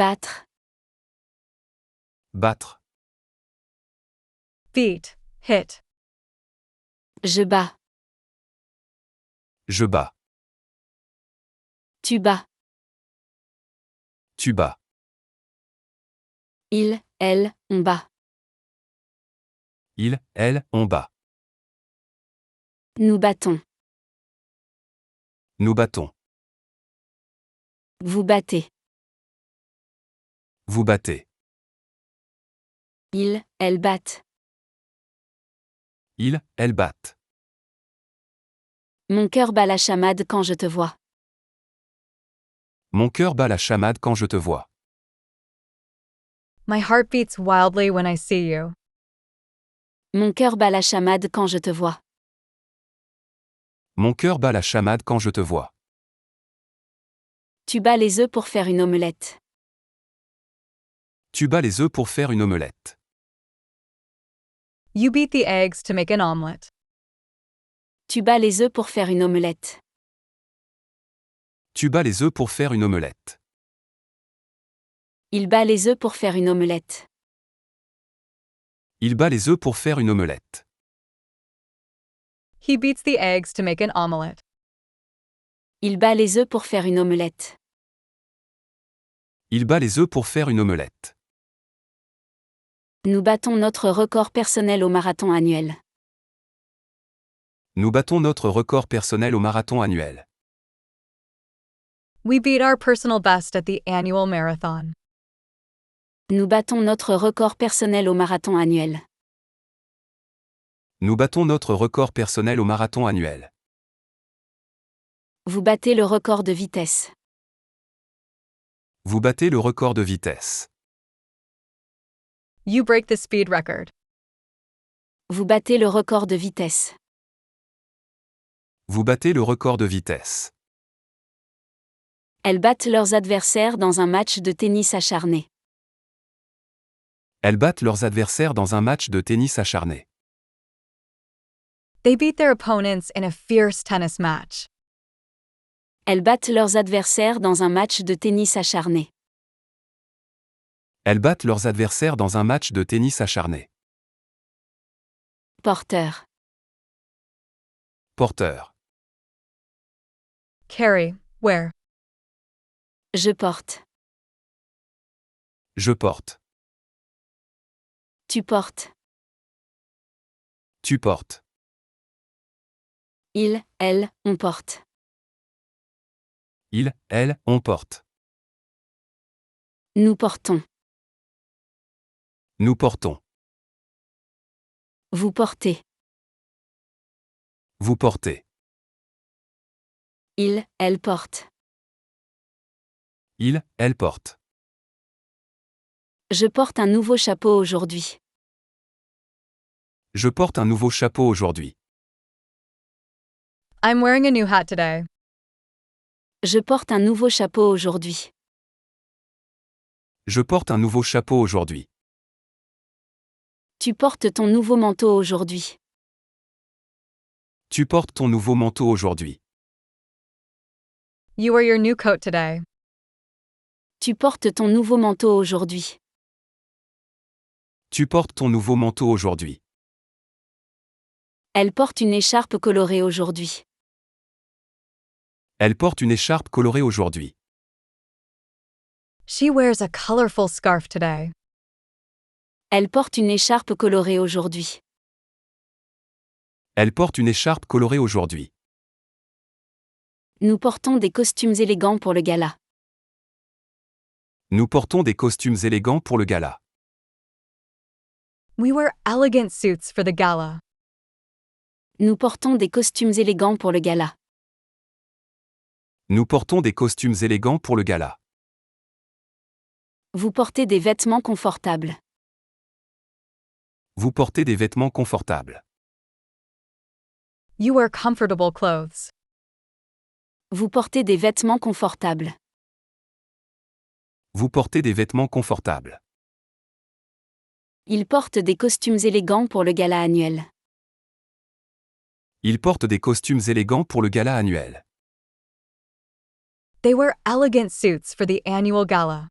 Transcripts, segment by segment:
Battre. Battre. Beat, hit. Je bats. Je bats. Tu bats. Tu bats. Il, elle, on bat. Il, elle, on bat. Nous battons. Nous battons. Vous battez. Vous battez. Ils, elles battent. Ils, elles battent. Mon cœur bat la chamade quand je te vois. Mon cœur bat la chamade quand je te vois. My heart beats wildly when I see you. Mon cœur bat la chamade quand je te vois. Mon cœur bat la chamade quand je te vois. Tu bats les œufs pour faire une omelette. Tu bats les œufs pour faire une omelette. You beat the eggs to make an omelet. Tu bats les œufs pour faire une omelette. Tu bats les œufs pour faire une omelette. Il bat les œufs pour faire une omelette. Il bat les œufs pour faire une omelette. He beats the eggs to make an omelet. Il bat les œufs pour faire une omelette. Il bat les œufs pour faire une omelette. Nous battons notre record personnel au marathon annuel. Nous battons notre record personnel au marathon annuel. We beat our personal best at the annual marathon. Nous battons notre record personnel au marathon annuel. Nous battons notre record personnel au marathon annuel. Vous battez le record de vitesse. Vous battez le record de vitesse. You break the speed record. Vous battez le record de vitesse. Vous battez le record de vitesse. Elles battent leurs adversaires dans un match de tennis acharné. Elles battent leurs adversaires dans un match de tennis acharné. They beat their opponents in a fierce tennis match. Elles battent leurs adversaires dans un match de tennis acharné. Elles battent leurs adversaires dans un match de tennis acharné. Porteur. Porteur. Carry, wear. Je porte. Je porte. Tu portes. Tu portes. Il, elle, on porte. Il, elle, on porte. Nous portons. Nous portons. Vous portez. Vous portez. Il, elle porte. Il, elle porte. Je porte un nouveau chapeau aujourd'hui. Je porte un nouveau chapeau aujourd'hui. I'm wearing a new hat today. Je porte un nouveau chapeau aujourd'hui. Je porte un nouveau chapeau aujourd'hui. Tu portes ton nouveau manteau aujourd'hui. Tu portes ton nouveau manteau aujourd'hui. You wear your new coat today. Tu portes ton nouveau manteau aujourd'hui. Tu portes ton nouveau manteau aujourd'hui. Elle porte une écharpe colorée aujourd'hui. Elle porte une écharpe colorée aujourd'hui. She wears a colorful scarf today. Elle porte une écharpe colorée aujourd'hui. Elle porte une écharpe colorée aujourd'hui. Nous portons des costumes élégants pour le gala. Nous portons des costumes élégants pour le gala. We wear elegant suits for the gala. Nous portons des costumes élégants pour le gala. Nous portons des costumes élégants pour le gala. Vous portez des vêtements confortables. Vous portez des vêtements confortables. You wear comfortable clothes. Vous portez des vêtements confortables. Vous portez des vêtements confortables. Ils portent des costumes élégants pour le gala annuel. Ils portent des costumes élégants pour le gala annuel. They wear elegant suits for the annual gala.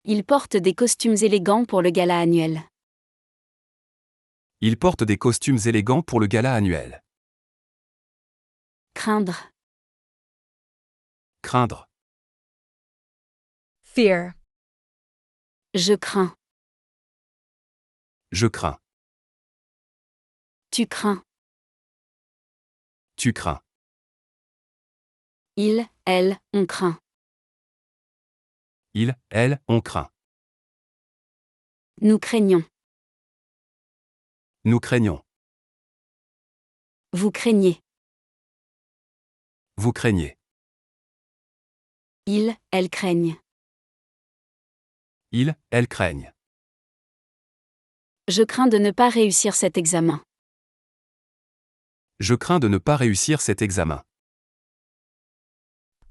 Ils portent des costumes élégants pour le gala annuel. Ils portent des costumes élégants pour le gala annuel. Craindre. Craindre. Fear. Je crains. Je crains. Tu crains. Tu crains. Il, elle, on craint. Il, elle, on craint. Nous craignons. Nous craignons. Vous craignez. Vous craignez. Ils, elles craignent. Ils, elles craignent. Je crains de ne pas réussir cet examen. Je crains de ne pas réussir cet examen.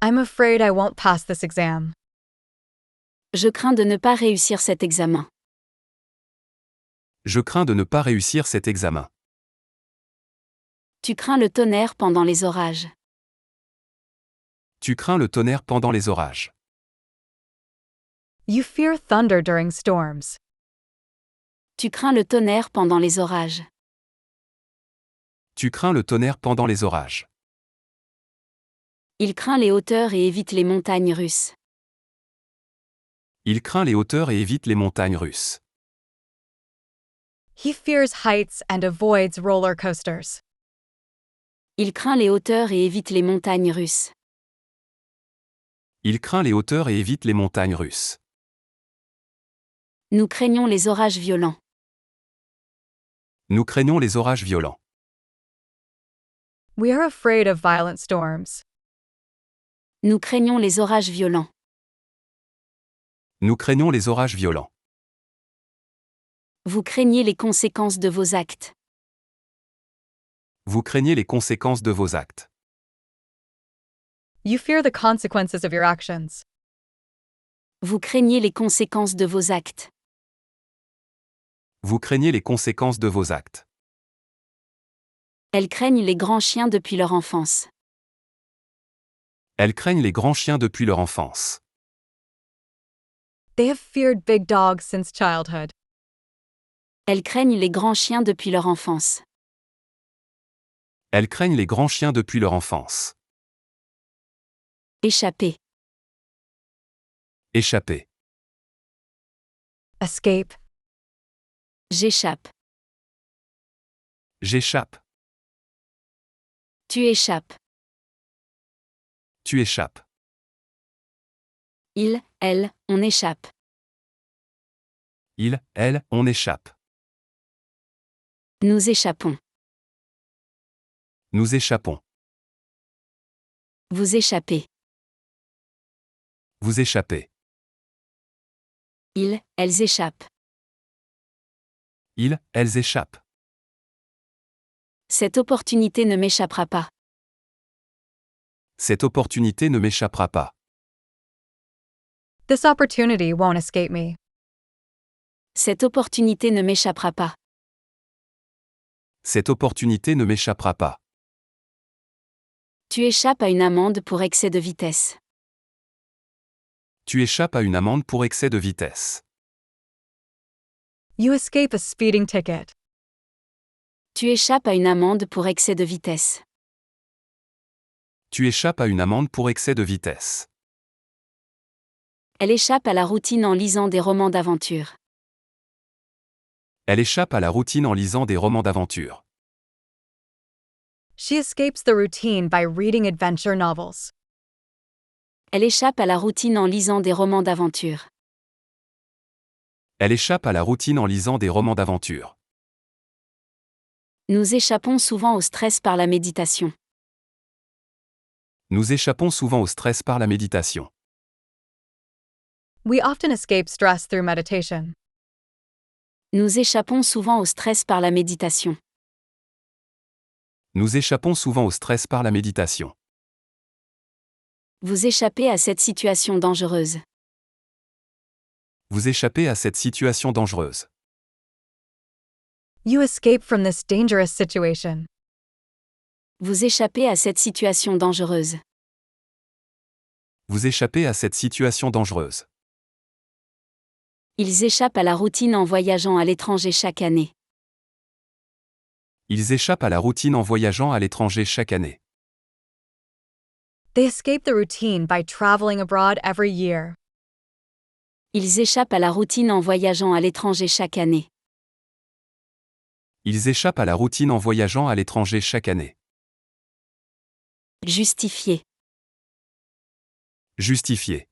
I'm afraid I won't pass this exam. Je crains de ne pas réussir cet examen. Je crains de ne pas réussir cet examen. Tu crains le tonnerre pendant les orages. Tu crains le tonnerre pendant les orages. You fear thunder during storms. Tu crains le tonnerre pendant les orages. Tu crains le tonnerre pendant les orages. Il craint les hauteurs et évite les montagnes russes. Il craint les hauteurs et évite les montagnes russes. He fears heights and avoids roller coasters. Il craint les hauteurs et évite les montagnes russes. Il craint les hauteurs et évite les montagnes russes. Nous craignons les orages violents. Nous craignons les orages violents. We are afraid of violent storms. Nous craignons les orages violents. Nous craignons les orages violents. Vous craignez les conséquences de vos actes. Vous craignez les conséquences de vos actes. You fear the consequences of your actions. Vous craignez les conséquences de vos actes. Vous craignez les conséquences de vos actes. Elles craignent les grands chiens depuis leur enfance. Elles craignent les grands chiens depuis leur enfance. They have feared big dogs since childhood. Elles craignent les grands chiens depuis leur enfance. Elles craignent les grands chiens depuis leur enfance. Échapper. Échapper. Escape. J'échappe. J'échappe. Tu échappes. Tu échappes. Il, elle, on échappe. Il, elle, on échappe. Nous échappons. Nous échappons. Vous échappez. Vous échappez. Ils, elles échappent. Ils, elles échappent. Cette opportunité ne m'échappera pas. Cette opportunité ne m'échappera pas. This opportunity won't escape me. Cette opportunité ne m'échappera pas. Cette opportunité ne m'échappera pas. Tu échappes à une amende pour excès de vitesse. Tu échappes à une amende pour excès de vitesse. You escape a speeding ticket. Tu échappes à une amende pour excès de vitesse. Tu échappes à une amende pour excès de vitesse. Elle échappe à la routine en lisant des romans d'aventure. Elle échappe à la routine en lisant des romans d'aventure. She escapes the routine by reading adventure novels. Elle échappe à la routine en lisant des romans d'aventure. Elle échappe à la routine en lisant des romans d'aventure. Nous échappons souvent au stress par la méditation. Nous échappons souvent au stress par la méditation. We often escape stress through meditation. Nous échappons souvent au stress par la méditation. Nous échappons souvent au stress par la méditation. Vous échappez à cette situation dangereuse. Vous échappez à cette situation dangereuse. You escape from this dangerous situation. Vous échappez à cette situation dangereuse. Vous échappez à cette situation dangereuse. Ils échappent à la routine en voyageant à l'étranger chaque année. Ils échappent à la routine en voyageant à l'étranger chaque année. They escape the routine by traveling abroad every year. Ils échappent à la routine en voyageant à l'étranger chaque année. Ils échappent à la routine en voyageant à l'étranger chaque année. Justifier. Justifier.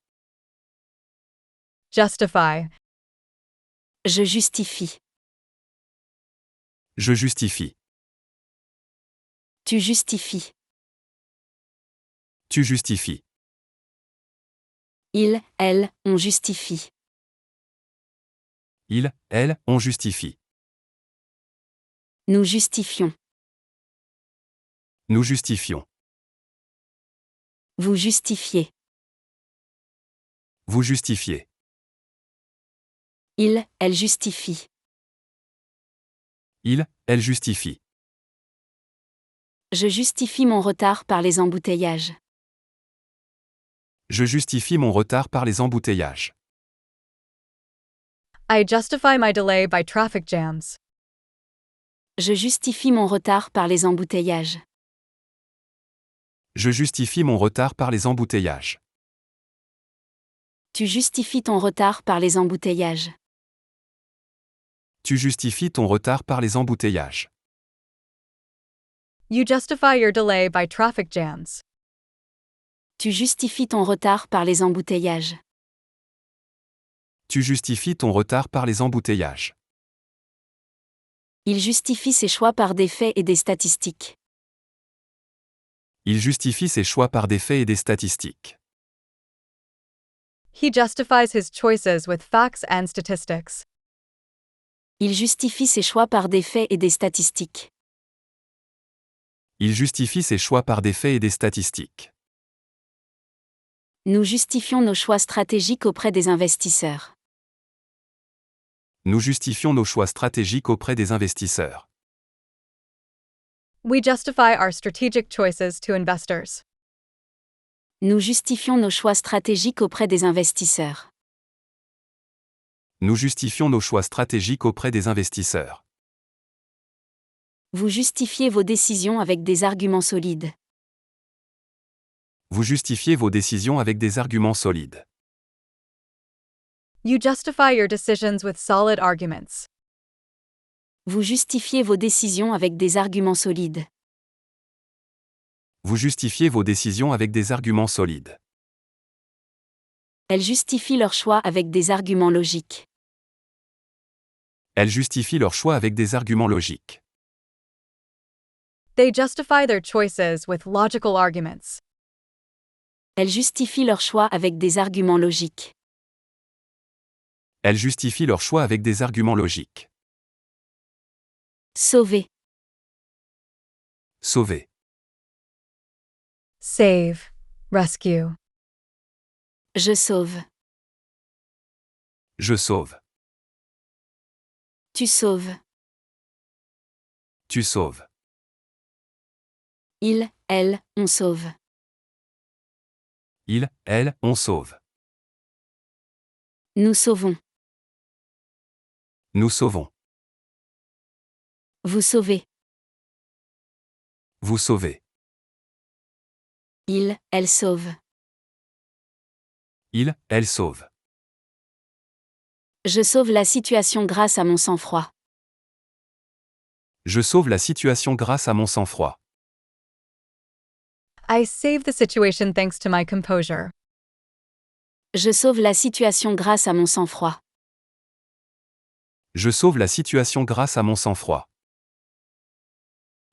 Justify. Je justifie. Je justifie. Tu justifies. Tu justifies. Il, elle, on justifie. Il, elle, on justifie. Nous justifions. Nous justifions. Vous justifiez. Vous justifiez. Il, elle justifie. Il, elle justifie. Je justifie mon retard par les embouteillages. Je justifie mon retard par les embouteillages. I justify my delay by traffic jams. Je justifie mon retard par les embouteillages. Je justifie mon retard par les embouteillages. Tu justifies ton retard par les embouteillages. Tu justifies ton retard par les embouteillages. You justify your delay by traffic jams. Tu justifies ton retard par les embouteillages. Tu justifies ton retard par les embouteillages. Il justifie ses choix par des faits et des statistiques. Il justifie ses choix par des faits et des statistiques. He justifies his choices with facts and statistics. Il justifie ses choix par des faits et des statistiques. Il justifie ses choix par des faits et des statistiques. Nous justifions nos choix stratégiques auprès des investisseurs. Nous justifions nos choix stratégiques auprès des investisseurs. We justify our strategic choices to investors. Nous justifions nos choix stratégiques auprès des investisseurs. Nous justifions nos choix stratégiques auprès des investisseurs. Vous justifiez vos décisions avec des arguments solides. Vous justifiez vos décisions avec des arguments solides. You justify your decisions with solid arguments. Vous justifiez vos décisions avec des arguments solides. Vous justifiez vos décisions avec des arguments solides. Elles justifient leurs choix avec des arguments logiques. Elles justifient leurs choix avec des arguments logiques. They justify their choices with logical arguments. Elles justifient leurs choix avec des arguments logiques. Elles justifient leurs choix avec des arguments logiques. Sauver. Sauver. Save. Rescue. Je sauve. Je sauve. Tu sauves. Tu sauves. Il, elle, on sauve. Il, elle, on sauve. Nous sauvons. Nous sauvons. Vous sauvez. Vous sauvez. Il, elle sauve. Il, elle sauve. Je sauve la situation grâce à mon sang-froid. Je sauve la situation grâce à mon sang-froid. I save the situation thanks to my composure. Je sauve la situation grâce à mon sang-froid. Je sauve la situation grâce à mon sang-froid.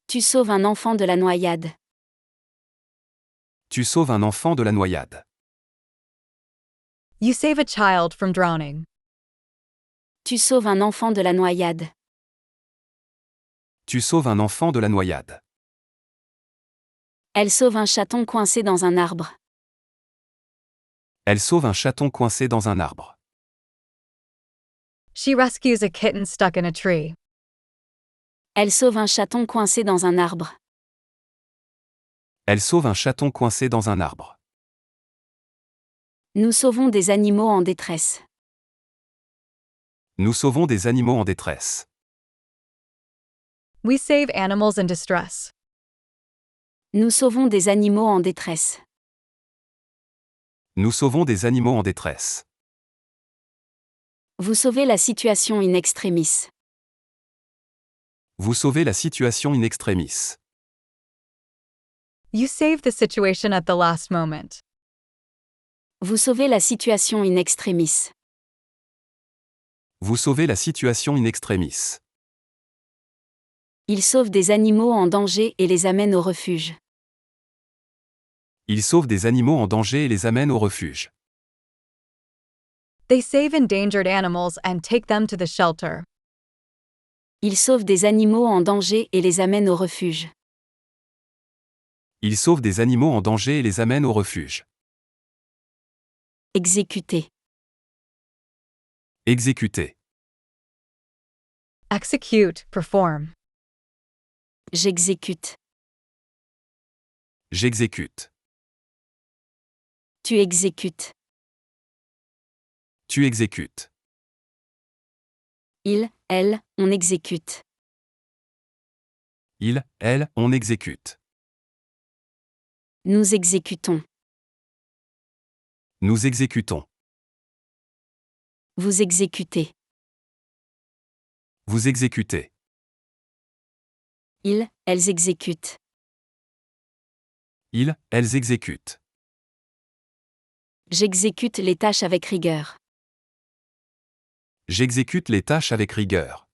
Tu sauves un enfant de la noyade. Tu sauves un enfant de la noyade. You save a child from drowning. Tu sauves un enfant de la noyade. Tu sauves un enfant de la noyade. Elle sauve un chaton coincé dans un arbre. Elle sauve un chaton coincé dans un arbre. She rescues a kitten stuck in a tree. Elle sauve un chaton coincé dans un arbre. Elle sauve un chaton coincé dans un arbre. Nous sauvons des animaux en détresse. Nous sauvons des animaux en détresse. We save animals in distress. Nous sauvons des animaux en détresse. Nous sauvons des animaux en détresse. Vous sauvez la situation in extremis. Vous sauvez la situation in extremis. You save the situation at the last moment. Vous sauvez la situation in extremis. Vous sauvez la situation in extremis. Il sauve des animaux en danger et les amène au refuge. Il sauve des animaux en danger et les amène au refuge. They save endangered animals and take them to the shelter. Il sauve des animaux en danger et les amène au refuge. Il sauve des animaux en danger et les amène au refuge. Exécuter. Exécuter. Execute, perform. J'exécute. J'exécute. Tu exécutes. Tu exécutes. Il, elle, on exécute. Il, elle, on exécute. Nous exécutons. Nous exécutons. Vous exécutez. Vous exécutez. Ils, elles exécutent. Ils, elles exécutent. J'exécute les tâches avec rigueur. J'exécute les tâches avec rigueur.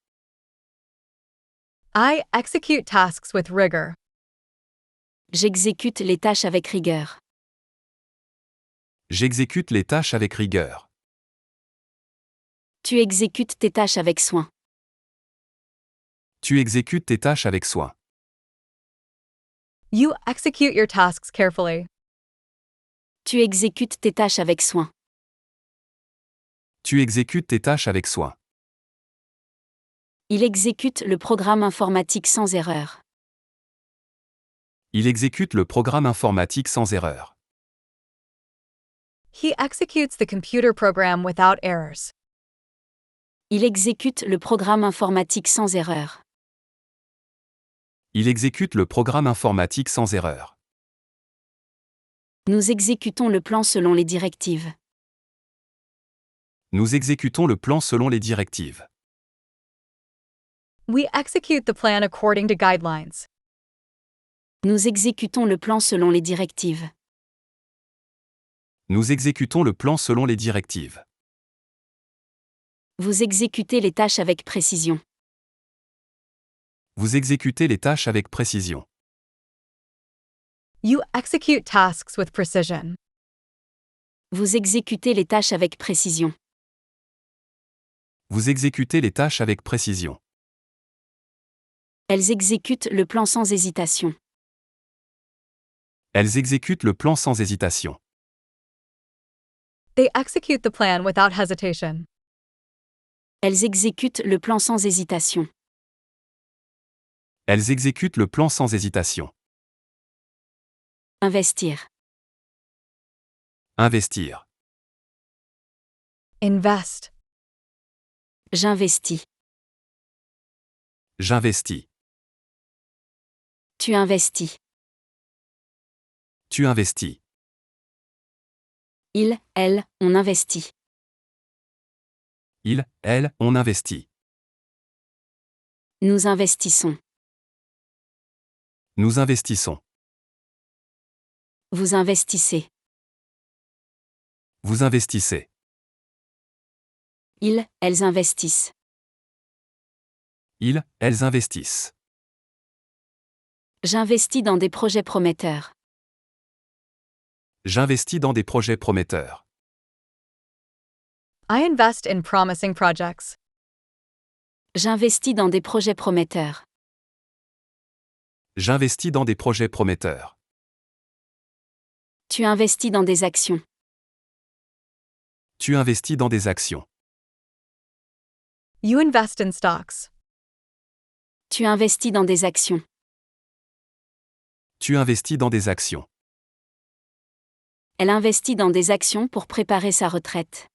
I execute tasks with rigor. J'exécute les tâches avec rigueur. J'exécute les tâches avec rigueur. Tu exécutes tes tâches avec soin. Tu exécutes tes tâches avec soin. You execute your tasks carefully. Tu exécutes tes tâches avec soin. Tu exécutes tes tâches avec soin. Il exécute le programme informatique sans erreur. Il exécute le programme informatique sans erreur. He executes the computer program without errors. Il exécute le programme informatique sans erreur. Il exécute le programme informatique sans erreur. Nous exécutons le plan selon les directives. Nous exécutons le plan selon les directives. We execute the plan according to guidelines. Nous exécutons le plan selon les directives. Nous exécutons le plan selon les directives. Vous exécutez les tâches avec précision. Vous exécutez les tâches avec précision. You execute tasks with precision. Vous exécutez les tâches avec précision. Vous exécutez les tâches avec précision. Elles exécutent le plan sans hésitation. Elles exécutent le plan sans hésitation. They execute the plan without hesitation. Elles exécutent le plan sans hésitation. Elles exécutent le plan sans hésitation. Investir. Investir. Invest. J'investis. J'investis. Tu investis. Tu investis. Il, elle, on investit. Il, elle, on investit. Nous investissons. Nous investissons. Vous investissez. Vous investissez. Ils, elles investissent. Ils, elles investissent. J'investis dans des projets prometteurs. J'investis dans des projets prometteurs. I invest in promising projects. J'investis dans des projets prometteurs. J'investis dans des projets prometteurs. Tu investis dans des actions. Tu investis dans des actions. You invest in stocks. Tu investis dans des actions. Tu investis dans des actions. Elle investit dans des actions pour préparer sa retraite.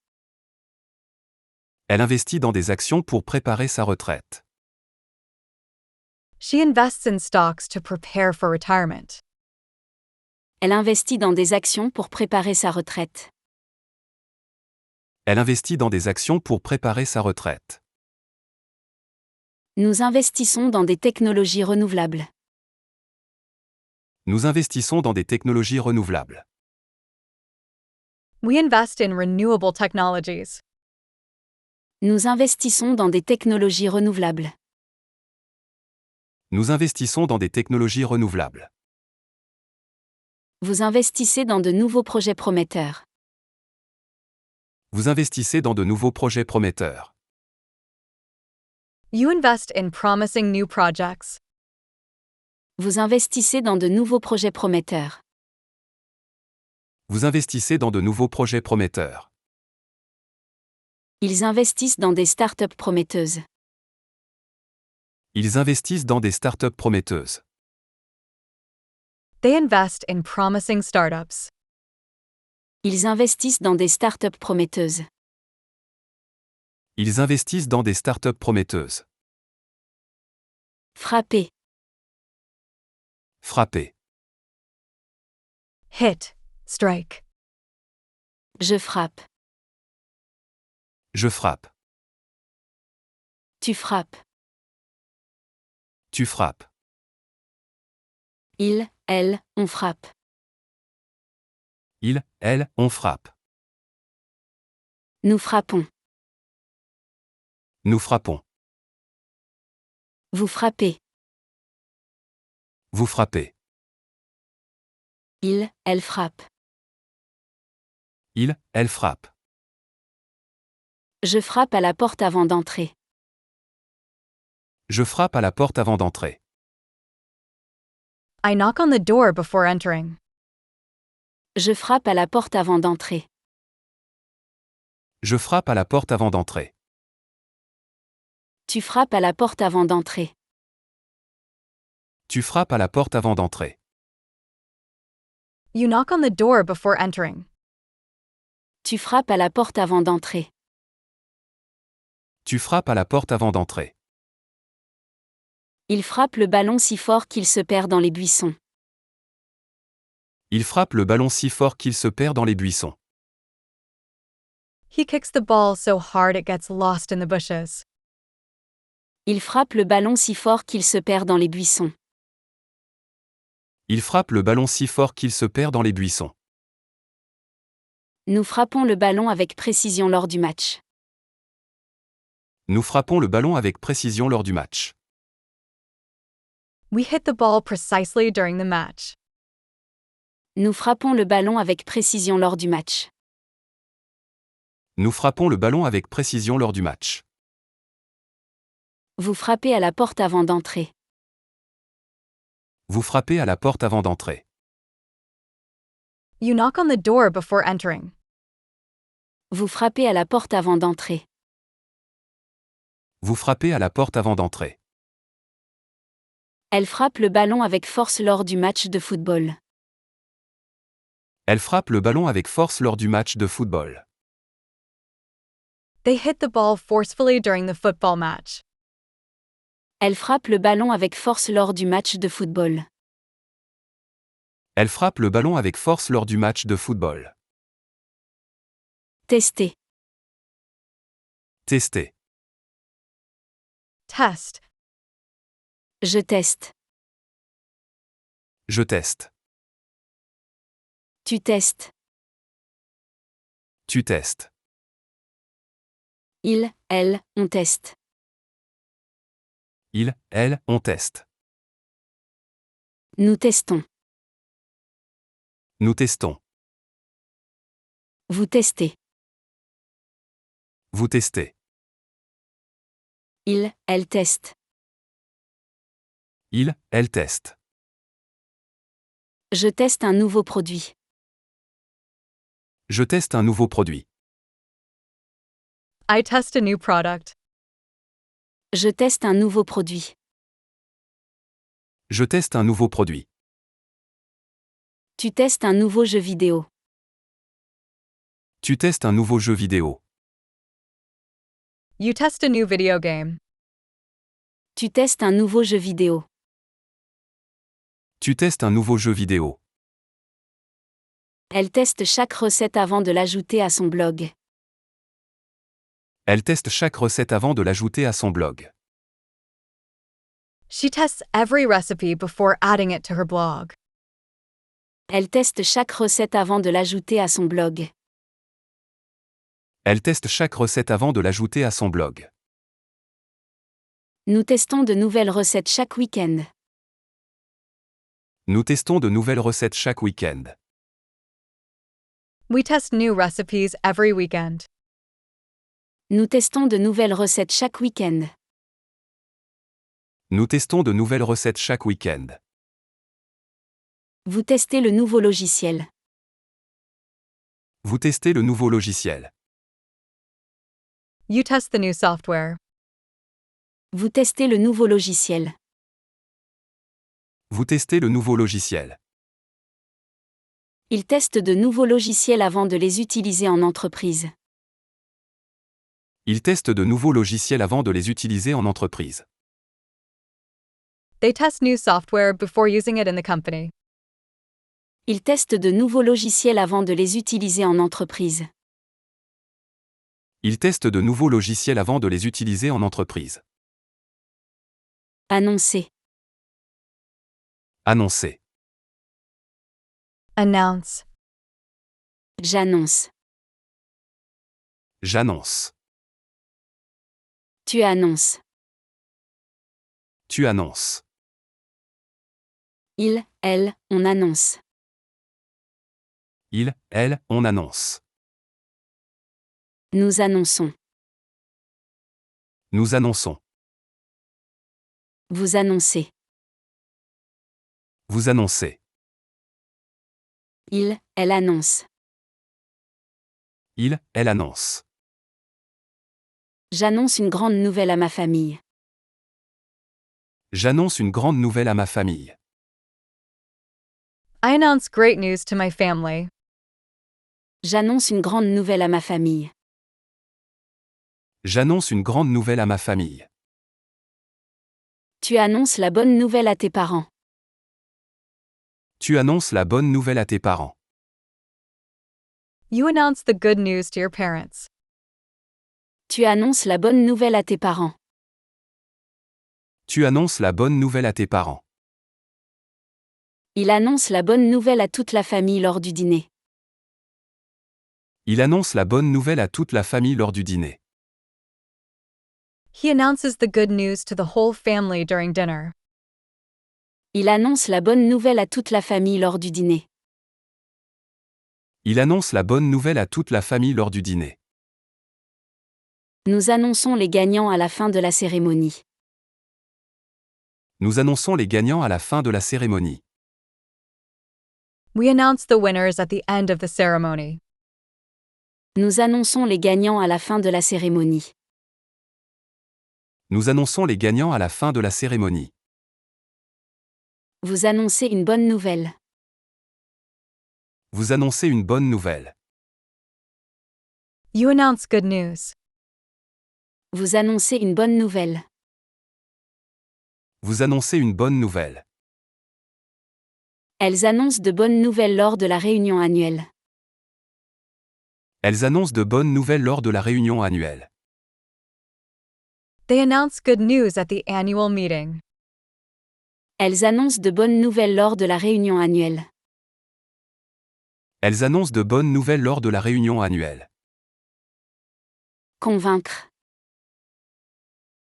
Elle investit dans des actions pour préparer sa retraite. She invests in stocks to prepare for retirement. Elle investit dans des actions pour préparer sa retraite. Elle investit dans des actions pour préparer sa retraite. Nous investissons dans des technologies renouvelables. Nous investissons dans des technologies renouvelables. We invest in renewable technologies. Nous investissons dans des technologies renouvelables. Nous investissons dans des technologies renouvelables. Vous investissez dans de nouveaux projets prometteurs. Vous investissez dans de nouveaux projets prometteurs. You invest in promising new projects. Vous investissez dans de nouveaux projets prometteurs. Vous investissez dans de nouveaux projets prometteurs. Ils investissent dans des startups prometteuses. Ils investissent dans des startups prometteuses. They invest in promising startups. Ils investissent dans des startups prometteuses. Ils investissent dans des startups prometteuses. Frapper. Frapper. Hit. Strike. Je frappe. Je frappe. Tu frappes. Tu frappes. Il, elle, on frappe. Il, elle, on frappe. Nous frappons. Nous frappons. Vous frappez. Vous frappez. Il, elle frappe. Il, elle frappe. Je frappe à la porte avant d'entrer. Je frappe à la porte avant d'entrer. I knock on the door before entering. Je frappe à la porte avant d'entrer. Je frappe à la porte avant d'entrer. Tu frappes à la porte avant d'entrer. Tu frappes à la porte avant d'entrer. You knock on the door before entering. Tu frappes à la porte avant d'entrer. Tu frappes à la porte avant d'entrer. Il frappe le ballon si fort qu'il se perd dans les buissons. Il frappe le ballon si fort qu'il se perd dans les buissons. He kicks the ball so hard it gets lost in the bushes. Il frappe le ballon si fort qu'il se perd dans les buissons. Il frappe le ballon si fort qu'il se perd dans les buissons. Nous frappons le ballon avec précision lors du match. Nous frappons le ballon avec précision lors du match. We hit the ball precisely during the match. Nous frappons le ballon avec précision lors du match. Nous frappons le ballon avec précision lors du match. Vous frappez à la porte avant d'entrer. Vous frappez à la porte avant d'entrer. You knock on the door before entering. Vous frappez à la porte avant d'entrer. Vous frappez à la porte avant d'entrer. Elle frappe le ballon avec force lors du match de football. Elle frappe le ballon avec force lors du match de football. They hit the ball forcefully during the football match. Elle frappe le ballon avec force lors du match de football. Elle frappe le ballon avec force lors du match de football. Tester. Tester. Test. Je teste. Je teste. Tu testes. Tu testes. Il, elle, on teste. Il, elle, on teste. Nous testons. Nous testons. Vous testez. Vous testez. Il, elle teste. Il, elle teste. Je teste un nouveau produit. Je teste un nouveau produit. I test a new product. Je teste un nouveau produit. Je teste un nouveau produit. Tu testes un nouveau jeu vidéo. Tu testes un nouveau jeu vidéo. You test a new video game. Tu testes un nouveau jeu vidéo. Tu testes un nouveau jeu vidéo. Elle teste chaque recette avant de l'ajouter à son blog. Elle teste chaque recette avant de l'ajouter à son blog. She tests every recipe before adding it to her blog. Elle teste chaque recette avant de l'ajouter à son blog. Elle teste chaque recette avant de l'ajouter à son blog. Nous testons de nouvelles recettes chaque week-end. Nous testons de nouvelles recettes chaque week-end. We test new recipes every weekend. Nous testons de nouvelles recettes chaque week-end. Nous testons de nouvelles recettes chaque week-end. Vous testez le nouveau logiciel. Vous testez le nouveau logiciel. You test the new software. Vous testez le nouveau logiciel. Vous testez le nouveau logiciel. Il teste de nouveaux logiciels avant de les utiliser en entreprise. Il teste de nouveaux logiciels avant de les utiliser en entreprise. They test new software before using it in the company. Il teste de nouveaux logiciels avant de les utiliser en entreprise. Il teste de nouveaux logiciels avant de les utiliser en entreprise. Annoncer. Annoncer. Announce. J'annonce. J'annonce. Tu annonces. Tu annonces. Il, elle, on annonce. Il, elle, on annonce. Nous annonçons. Nous annonçons. Vous annoncez. Vous annoncez. Il, elle annonce. Il, elle annonce. J'annonce une grande nouvelle à ma famille. J'annonce une grande nouvelle à ma famille. I announce great news to my family. J'annonce une grande nouvelle à ma famille. J'annonce une grande nouvelle à ma famille. Tu annonces la bonne nouvelle à tes parents. Tu annonces la bonne nouvelle à tes parents. You announce the good news to your parents. Tu annonces la bonne nouvelle à tes parents. Tu annonces la bonne nouvelle à tes parents. Il annonce la bonne nouvelle à toute la famille lors du dîner. Il annonce la bonne nouvelle à toute la famille lors du dîner. He announces the good news to the whole family during dinner. Il annonce la bonne nouvelle à toute la famille lors du dîner. Il annonce la bonne nouvelle à toute la famille lors du dîner. Nous annonçons les gagnants à la fin de la cérémonie. Nous annonçons les gagnants à la fin de la cérémonie. We announce the winners at the end of the ceremony. Nous annonçons les gagnants à la fin de la cérémonie. Nous annonçons les gagnants à la fin de la cérémonie. Vous annoncez une bonne nouvelle. Vous annoncez une bonne nouvelle. You announce good news. Vous annoncez une bonne nouvelle. Vous annoncez une bonne nouvelle. Elles annoncent de bonnes nouvelles lors de la réunion annuelle. Elles annoncent de bonnes nouvelles lors de la réunion annuelle. They announce good news at the annual meeting. Elles annoncent de bonnes nouvelles lors de la réunion annuelle. Elles annoncent de bonnes nouvelles lors de la réunion annuelle. Convaincre.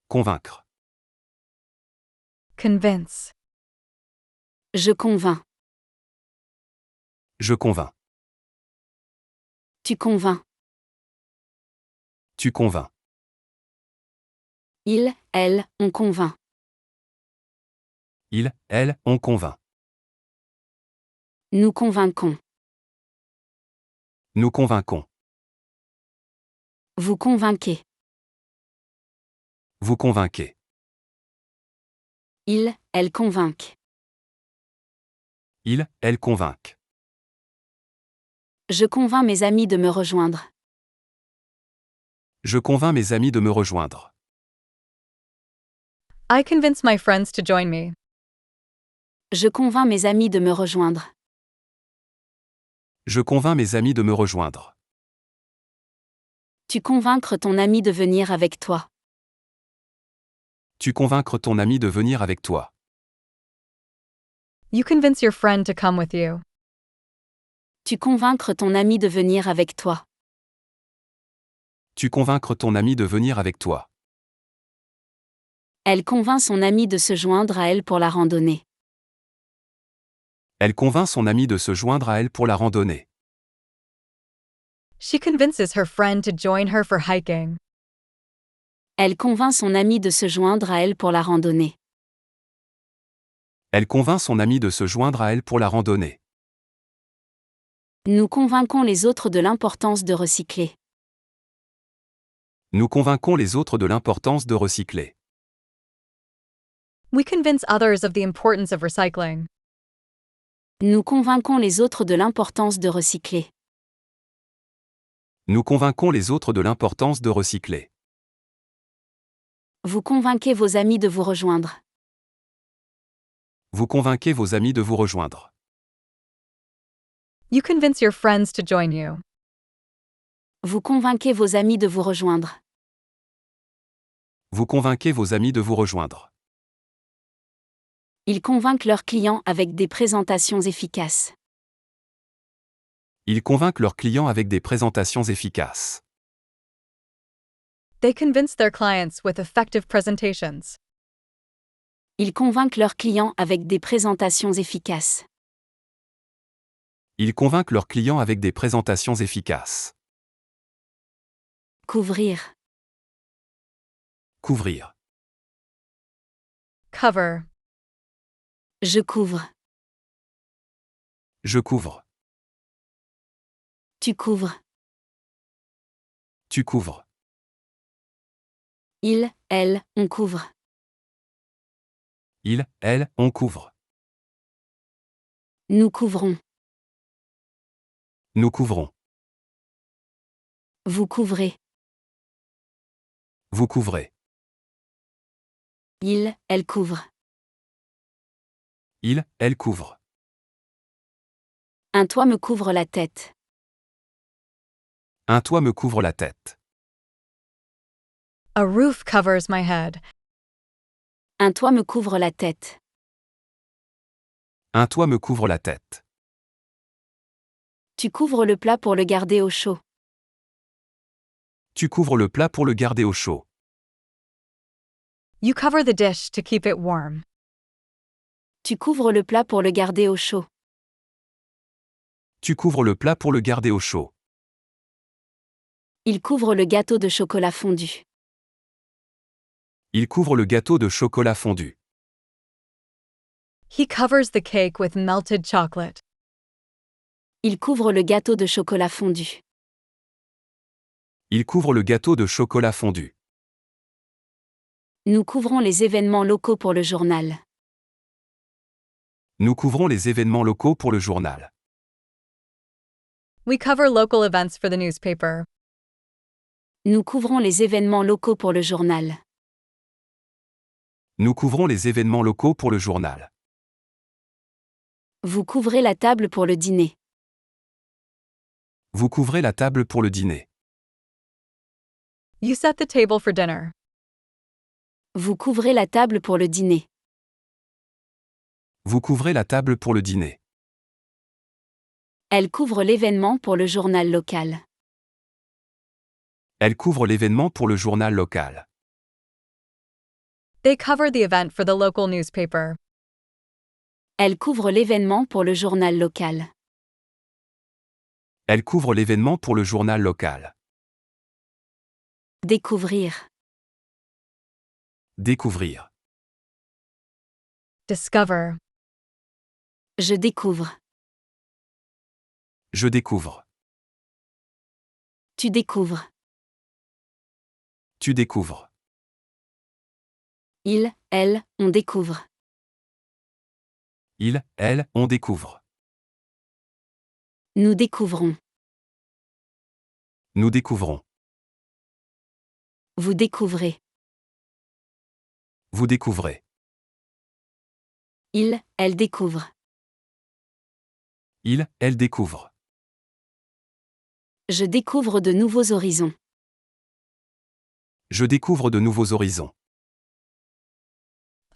Convaincre. Convince. Je convainc. Je convainc. Tu convaincs. Tu convaincs. Il, elle, on convainc. Il, elle, on convainc. Nous convainquons. Nous convainquons. Vous convainquez. Vous convainquez. Il, elle convainquent. Il, elle convainquent. Je convainc mes amis de me rejoindre. Je convainc mes amis de me rejoindre. I convince my friends to join me. Je convainc mes amis de me rejoindre. Je convainc mes amis de me rejoindre. Tu convaincre ton ami de venir avec toi. Tu convaincre ton ami de venir avec toi. You convince your friend to come with you. Tu convaincre ton ami de venir avec toi. Tu convaincre ton ami de venir avec toi. Elle convainc son ami de se joindre à elle pour la randonnée. Elle convainc son ami de se joindre à elle pour la randonnée. She convinces her friend to join her for hiking. Elle convainc son ami de se joindre à elle pour la randonnée. Elle convainc son ami de se joindre à elle pour la randonnée. Nous convainquons les autres de l'importance de recycler. Nous convainquons les autres de l'importance de recycler. We convince others of the importance of recycling. Nous convainquons les autres de l'importance de recycler. Nous convainquons les autres de l'importance de recycler. Vous convainquez vos amis de vous rejoindre. Vous convainquez vos amis de vous rejoindre. You convince your friends to join you. Vous convainquez vos amis de vous rejoindre. Vous convainquez vos amis de vous rejoindre. Ils convainquent leurs clients avec des présentations efficaces. Ils convainquent leurs clients avec des présentations efficaces. They convince their clients with effective presentations. Ils convainquent leurs clients avec des présentations efficaces. Ils convainquent leurs clients avec des présentations efficaces. Couvrir. Couvrir. Cover. Je couvre. Je couvre. Tu couvres. Tu couvres. Il, elle, on couvre. Il, elle, on couvre. Nous couvrons. Nous couvrons. Vous couvrez. Vous couvrez. Il, elle couvre. Il, elle couvre. Un toit me couvre la tête. Un toit me couvre la tête. A roof covers my head. Un toit me couvre la tête. Un toit me couvre la tête. Tu couvres le plat pour le garder au chaud. Tu couvres le plat pour le garder au chaud. You cover the dish to keep it warm. Tu couvres le plat pour le garder au chaud. Tu couvres le plat pour le garder au chaud. Il couvre le gâteau de chocolat fondu. Il couvre le gâteau de chocolat fondu. He covers the cake with melted chocolate. Il couvre le gâteau de chocolat fondu. Il couvre le gâteau de chocolat fondu. Nous couvrons les événements locaux pour le journal. Nous couvrons les événements locaux pour le journal. We cover local events for the newspaper. Nous couvrons les événements locaux pour le journal. Nous couvrons les événements locaux pour le journal. Vous couvrez la table pour le dîner. Vous couvrez la table pour le dîner. You set the table for dinner. Vous couvrez la table pour le dîner. Vous couvrez la table pour le dîner. Elle couvre l'événement pour le journal local. Elle couvre l'événement pour le journal local. They cover the event for the local newspaper. Elle couvre l'événement pour le journal local. Elle couvre l'événement pour le journal local. Découvrir. Découvrir. Discover. Je découvre. Je découvre. Tu découvres. Tu découvres. Il, elle, on découvre. Il, elle, on découvre. Nous découvrons. Nous découvrons. Vous découvrez. Vous découvrez. Elle découvre. Elle découvre. Je découvre de nouveaux horizons. Je découvre de nouveaux horizons.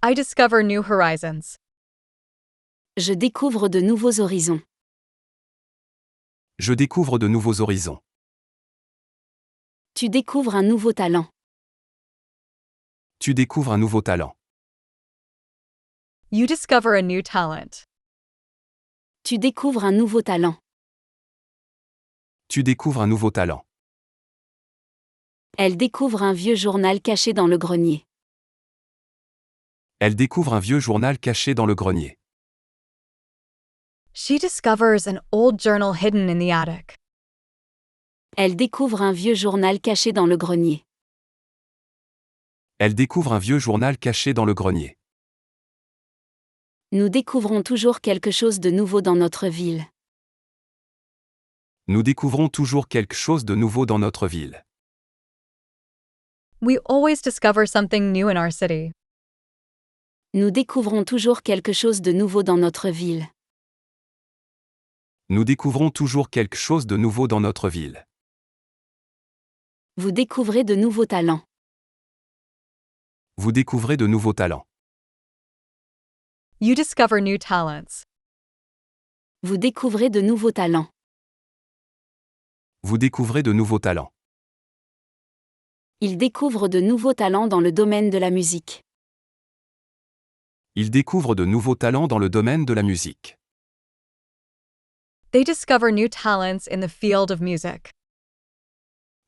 I discover new horizons. Je découvre de nouveaux horizons. Je découvre de nouveaux horizons. Tu découvres un nouveau talent. Tu découvres un nouveau talent. You discover a new talent. Tu découvres un nouveau talent. Tu découvres un nouveau talent. Elle découvre un vieux journal caché dans le grenier. Elle découvre un vieux journal caché dans le grenier. She discovers an old journal hidden in the attic. Elle découvre un vieux journal caché dans le grenier. Elle découvre un vieux journal caché dans le grenier. Nous découvrons toujours quelque chose de nouveau dans notre ville. Nous découvrons toujours quelque chose de nouveau dans notre ville. We always discover something new in our city. Nous découvrons toujours quelque chose de nouveau dans notre ville. Nous découvrons toujours quelque chose de nouveau dans notre ville. Vous découvrez de nouveaux talents. Vous découvrez de nouveaux talents. You discover new talents. Vous découvrez de nouveaux talents. Vous découvrez de nouveaux talents. Il découvre de nouveaux talents dans le domaine de la musique. Il découvre de nouveaux talents dans le domaine de la musique. They discover new talents in the field of music.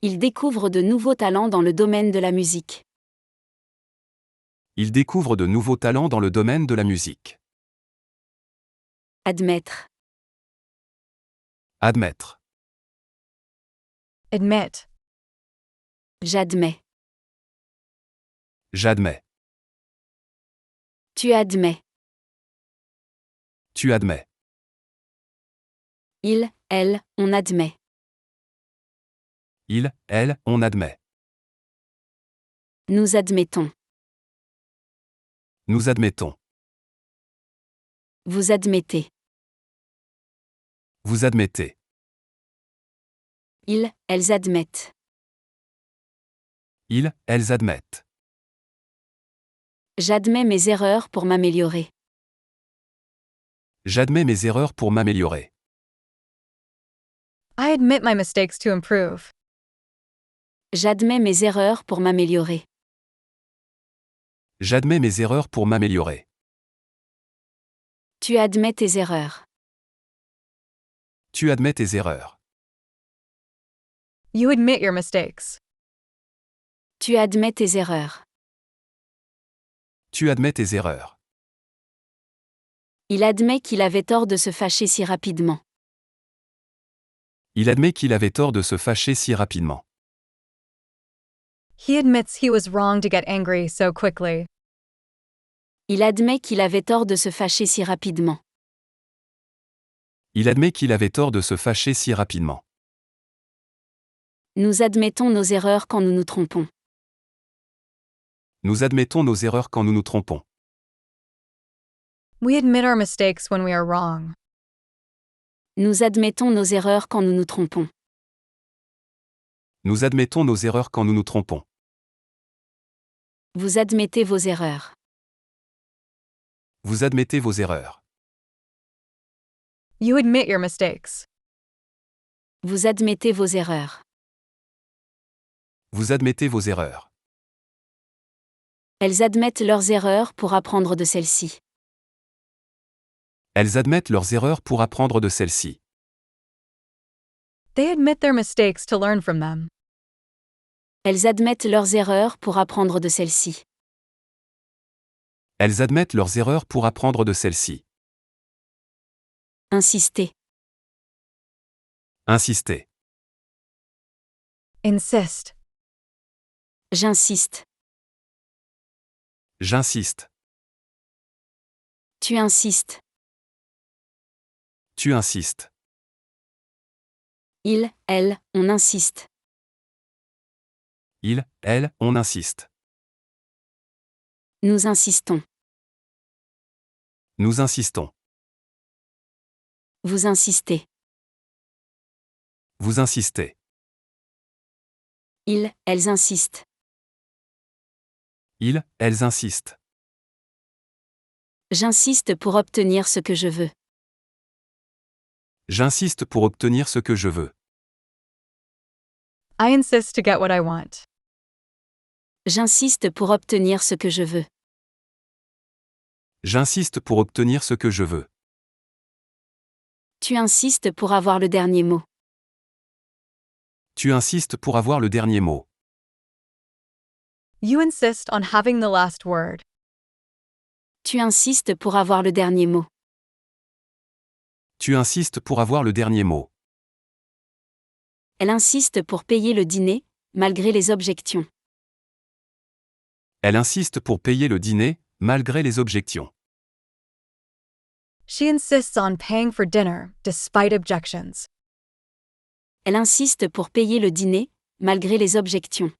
Il découvre de nouveaux talents dans le domaine de la musique. Il découvre de nouveaux talents dans le domaine de la musique. Admettre. Admettre. Admit. J'admets. J'admets. Tu admets. Tu admets. Elle, on admet. Elle, on admet. Nous admettons. Nous admettons. Vous admettez. Vous admettez. Elles admettent. Elles admettent. J'admets mes erreurs pour m'améliorer. J'admets mes erreurs pour m'améliorer. I admit my mistakes to improve. J'admets mes erreurs pour m'améliorer. J'admets mes erreurs pour m'améliorer. Tu admets tes erreurs. Tu admets tes erreurs. You admit your mistakes. Tu admets tes erreurs. Tu admets tes erreurs. Il admet qu'il avait tort de se fâcher si rapidement. Il admet qu'il avait tort de se fâcher si rapidement. He admits he was wrong to get angry so quickly. Il admet qu'il avait tort de se fâcher si rapidement. Il admet qu'il avait tort de se fâcher si rapidement. Nous admettons nos erreurs quand nous nous trompons. Nous admettons nos erreurs quand nous nous trompons. We admit our mistakes when we are wrong. Nous admettons nos erreurs quand nous nous trompons. Nous admettons nos erreurs quand nous nous trompons. Vous admettez vos erreurs. Vous admettez vos erreurs. You admit your mistakes. Vous admettez vos erreurs. Vous admettez vos erreurs. Elles admettent leurs erreurs pour apprendre de celles-ci. Elles admettent leurs erreurs pour apprendre de celles-ci. They admit their mistakes to learn from them. Elles admettent leurs erreurs pour apprendre de celles-ci. Elles admettent leurs erreurs pour apprendre de celles-ci. Insister. Insister. Insist. J'insiste. J'insiste. Tu insistes. Tu insistes. Elle, on insiste. Il, elle, on insiste. Nous insistons. Nous insistons. Vous insistez. Vous insistez. Ils, elles insistent. Ils, elles insistent. J'insiste pour obtenir ce que je veux. J'insiste pour obtenir ce que je veux. I insist to get what I want. J'insiste pour obtenir ce que je veux. J'insiste pour obtenir ce que je veux. Tu insistes pour avoir le dernier mot. Tu insistes pour avoir le dernier mot. You insist on having the last word. Tu insistes pour avoir le dernier mot. Tu insistes pour avoir le dernier mot. Elle insiste pour payer le dîner, malgré les objections. Elle insiste pour payer le dîner, malgré les objections. She insists on paying for dinner, despite objections. Elle insiste pour payer le dîner, malgré les objections.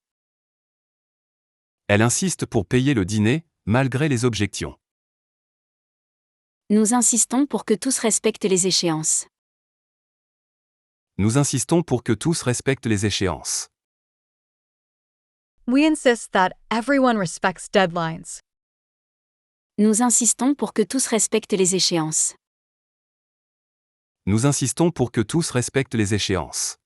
Elle insiste pour payer le dîner, malgré les objections. Nous insistons pour que tous respectent les échéances. Nous insistons pour que tous respectent les échéances. We insist that everyone respects deadlines. Nous insistons pour que tous respectent les échéances. Nous insistons pour que tous respectent les échéances.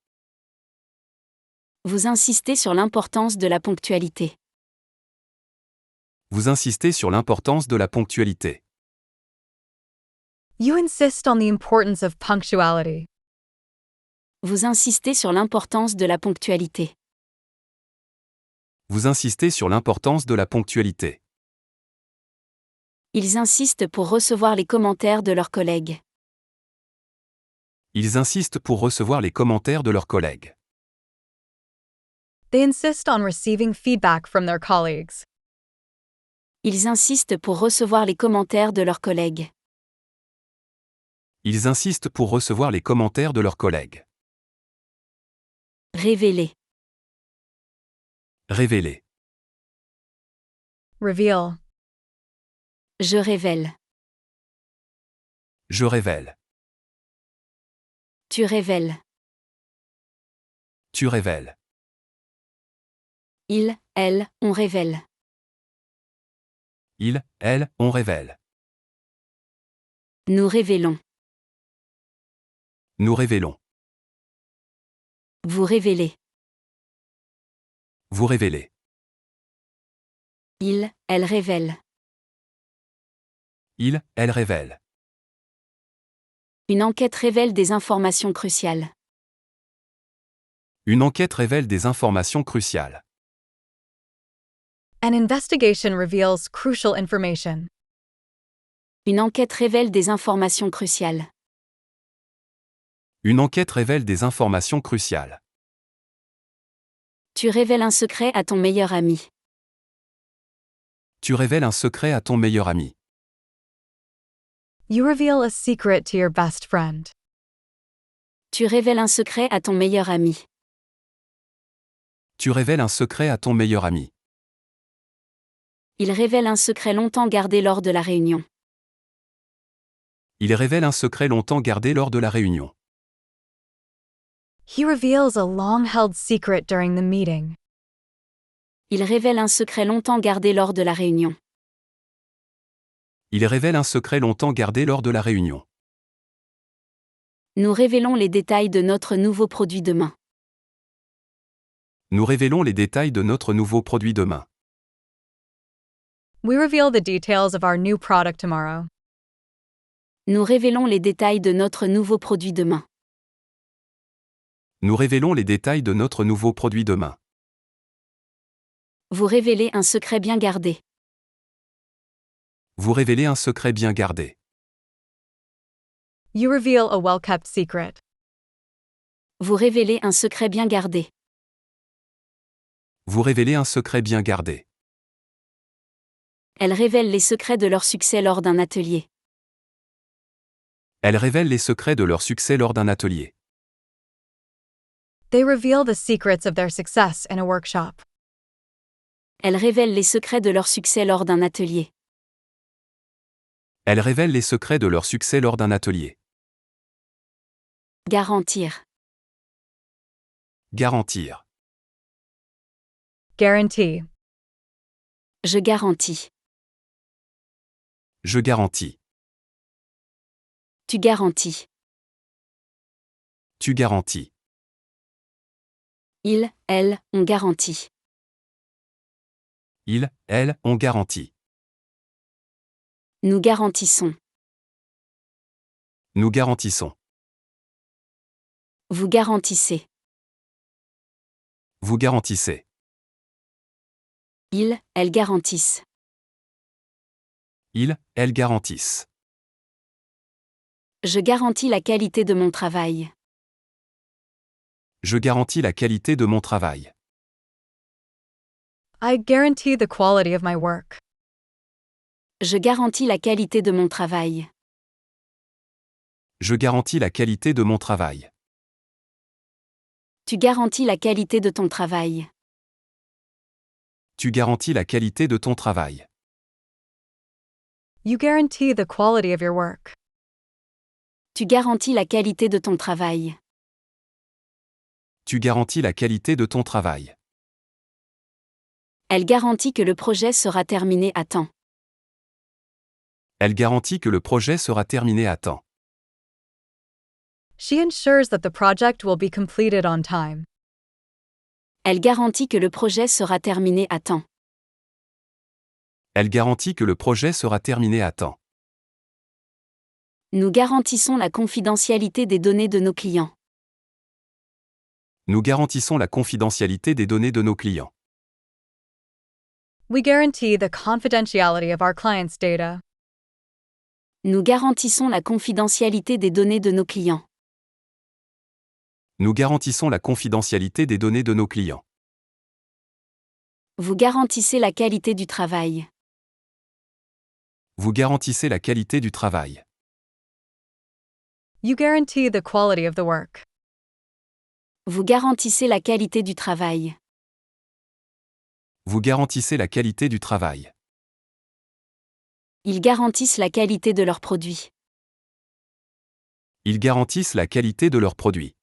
Vous insistez sur l'importance de la ponctualité. Vous insistez sur l'importance de la ponctualité. You insist on the importance of punctuality. Vous insistez sur l'importance de la ponctualité. Vous insistez sur l'importance de la ponctualité. Ils insistent pour recevoir les commentaires de leurs collègues. Ils insistent pour recevoir les commentaires de leurs collègues. They insist on receiving feedback from their colleagues. Ils insistent pour recevoir les commentaires de leurs collègues. Ils insistent pour recevoir les commentaires de leurs collègues. Révéler. Révéler. Reveal. Je révèle. Je révèle. Tu révèles. Tu révèles. Il, elle, on révèle. Il, elle, on révèle. Nous révélons. Nous révélons. Vous révélez. Vous révélez. Il, elle révèle. Il, elle révèle. Une enquête révèle des informations cruciales. Une enquête révèle des informations cruciales. An investigation reveals crucial information. Une enquête révèle des informations cruciales. Une enquête révèle des informations cruciales. Tu révèles un secret à ton meilleur ami. Tu révèles un secret à ton meilleur ami. You reveal a secret to your best friend. Tu révèles un secret à ton meilleur ami. Tu révèles un secret à ton meilleur ami. Il révèle un secret longtemps gardé lors de la réunion. Il révèle un secret longtemps gardé lors de la réunion. He reveals a long-held secret during the meeting. Il révèle un secret longtemps gardé lors de la réunion. Il révèle un secret longtemps gardé lors de la réunion. Nous révélons les détails de notre nouveau produit demain. Nous révélons les détails de notre nouveau produit demain. We reveal the details of our new product tomorrow. Nous révélons les détails de notre nouveau produit demain. Nous révélons les détails de notre nouveau produit demain. Vous révélez un secret bien gardé. Vous révélez un secret bien gardé. You reveal a well-kept secret. Vous révélez un secret bien gardé. Vous révélez un secret bien gardé. Elle révèle les secrets de leur succès lors d'un atelier. Elle révèle les secrets de leur succès lors d'un atelier. They reveal the secrets of their success in a workshop. Elle révèle les secrets de leur succès lors d'un atelier. Elle révèle les secrets de leur succès lors d'un atelier. Garantir. Garantir. Guarantee. Je garantis. Je garantis. Tu garantis. Tu garantis. Il, elle, on garantit. Il, elle, on garantit. Nous garantissons. Nous garantissons. Vous garantissez. Vous garantissez. Ils, elles garantissent. Ils, elles garantissent. Je garantis la qualité de mon travail. Je garantis la qualité de mon travail. I guarantee the quality of my work. Je garantis la qualité de mon travail. Je garantis la qualité de mon travail. Tu garantis la qualité de ton travail. Tu garantis la qualité de ton travail. You guarantee the quality of your work. Tu garantis la qualité de ton travail. Tu garantis la qualité de ton travail. Elle garantit que le projet sera terminé à temps. Elle garantit que le projet sera terminé à temps. She ensures that the project will be completed on time. Elle garantit que le projet sera terminé à temps. Elle garantit que le projet sera terminé à temps. Nous garantissons la confidentialité des données de nos clients. Nous garantissons la confidentialité des données de nos clients. We guarantee the confidentiality of our clients' data. Nous garantissons la confidentialité des données de nos clients. Nous garantissons la confidentialité des données de nos clients. Vous garantissez la qualité du travail. Vous garantissez la qualité du travail. You guarantee the quality of the work. Vous garantissez la qualité du travail. Vous garantissez la qualité du travail. Ils garantissent la qualité de leurs produits. Ils garantissent la qualité de leurs produits.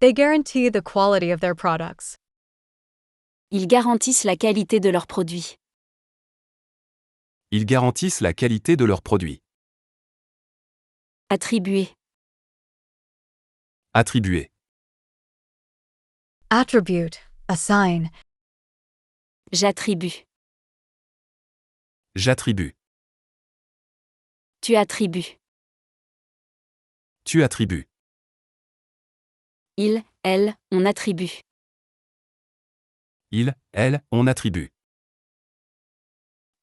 They guarantee the quality of their products. Ils garantissent la qualité de leurs produits. Ils garantissent la qualité de leurs produits. Attribuer. Attribuer. Attribute. Assign. J'attribue. J'attribue. Tu attribues. Tu attribues. Il, elle, on attribue. Il, elle, on attribue.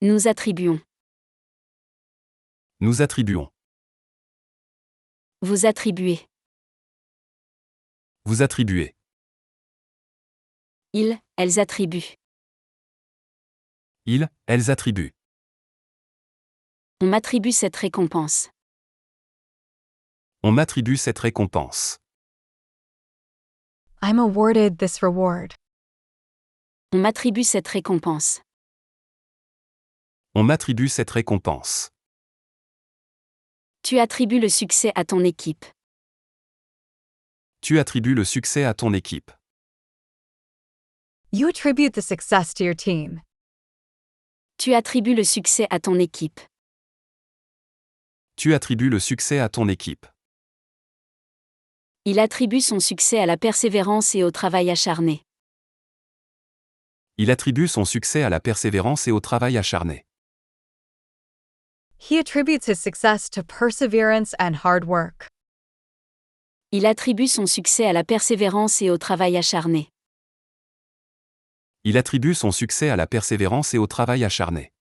Nous attribuons. Nous attribuons. Vous attribuez. Vous attribuez. Ils, elles attribuent. Ils, elles attribuent. On m'attribue cette récompense. On m'attribue cette récompense. I'm awarded this reward. On m'attribue cette récompense. On m'attribue cette récompense. Tu attribues le succès à ton équipe. Tu attribues le succès à ton équipe. You attribute the success to your team. Tu attribues le succès à ton équipe. Tu attribues le succès à ton équipe. Il attribue son succès à la persévérance et au travail acharné. Il attribue son succès à la persévérance et au travail acharné. He attributes his success to perseverance and hard work. Il attribue son succès à la persévérance et au travail acharné. Il attribue son succès à la persévérance et au travail acharné.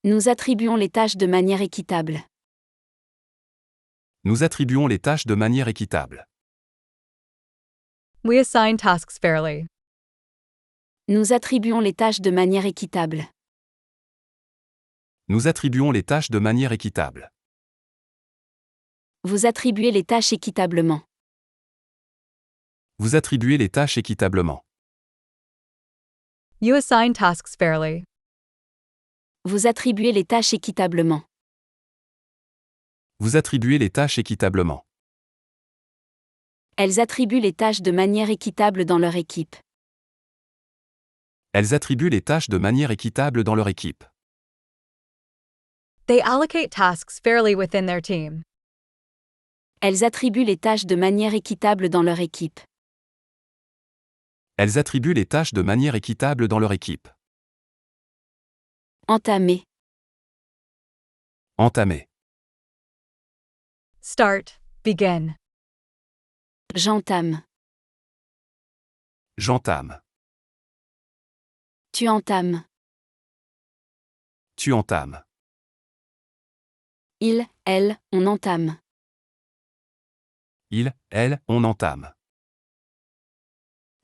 Nous attribuons les tâches de manière équitable. Nous attribuons les tâches de manière équitable. We assign tasks fairly. Nous attribuons les tâches de manière équitable. Nous attribuons les tâches de manière équitable. Vous attribuez les tâches équitablement. Vous attribuez les tâches équitablement. You assign tasks fairly. Vous attribuez les tâches équitablement. Vous attribuez les tâches équitablement. Elles attribuent les tâches de manière équitable dans leur équipe. Elles attribuent les tâches de manière équitable dans leur équipe. They allocate tasks fairly within their team. Elles attribuent les tâches de manière équitable dans leur équipe. Elles attribuent les tâches de manière équitable dans leur équipe. Entamer. Entamer. Start, begin. J'entame. J'entame. Tu entames. Tu entames. Il, elle, on entame. Il, elle, on entame.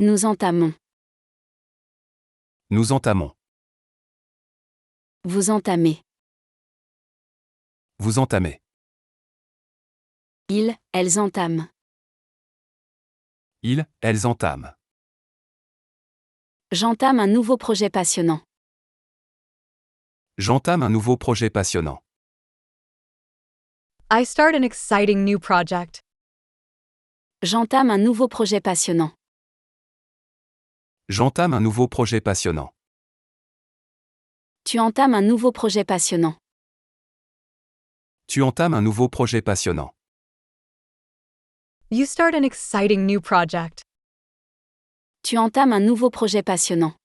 Nous entamons. Nous entamons. Vous entamez. Vous entamez. Ils, elles entament. Ils, elles entament. J'entame un nouveau projet passionnant. J'entame un nouveau projet passionnant. I start an exciting new project. J'entame un nouveau projet passionnant. J'entame un nouveau projet passionnant. Tu entames un nouveau projet passionnant. Tu entames un nouveau projet passionnant. You start an exciting new project. Tu entames un nouveau projet passionnant.